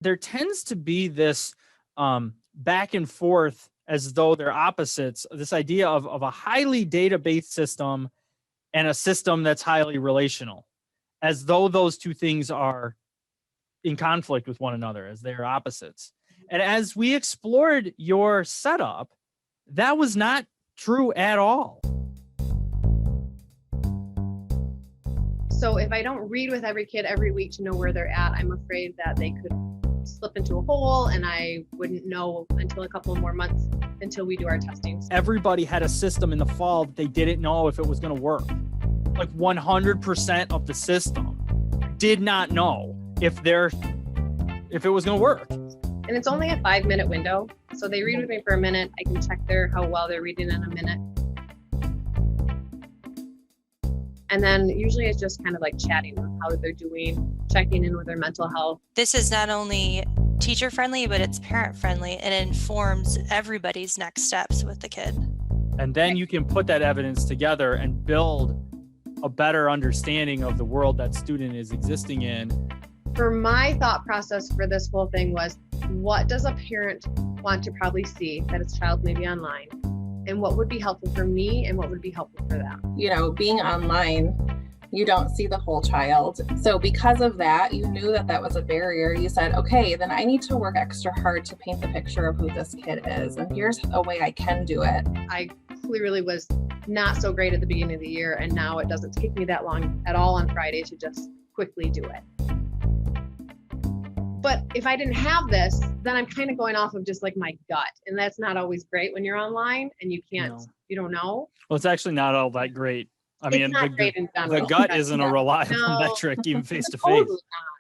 there tends to be this back and forth as though they're opposites, this idea of a highly data-based system and a system that's highly relational, as though those two things are in conflict with one another, as they're opposites. And as we explored your setup, that was not true at all. So if I don't read with every kid every week to know where they're at, I'm afraid that they could slip into a hole and I wouldn't know until a couple more months until we do our testing. Everybody had a system in the fall that they didn't know if it was going to work. Like 100% of the system did not know if it was going to work. And it's only a 5-minute window. So they read with me for a minute. I can check how well they're reading in a minute. And then usually it's just kind of like chatting on how they're doing, checking in with their mental health. This is not only teacher friendly, but it's parent friendly. It informs everybody's next steps with the kid. And then you can put that evidence together and build a better understanding of the world that student is existing in. For my thought process for this whole thing was, what does a parent want to probably see that his child may be online? And what would be helpful for me and what would be helpful for them? You know, being online, you don't see the whole child. So because of that, you knew that that was a barrier. You said, okay, then I need to work extra hard to paint the picture of who this kid is. And here's a way I can do it. I clearly was not so great at the beginning of the year. And now it doesn't take me that long at all on Friday to just quickly do it. But if I didn't have this, then I'm kind of going off of just like my gut. And that's not always great when you're online and you don't know. Well, it's actually not all that great. I mean, the gut isn't a reliable metric, even face to face. Totally not.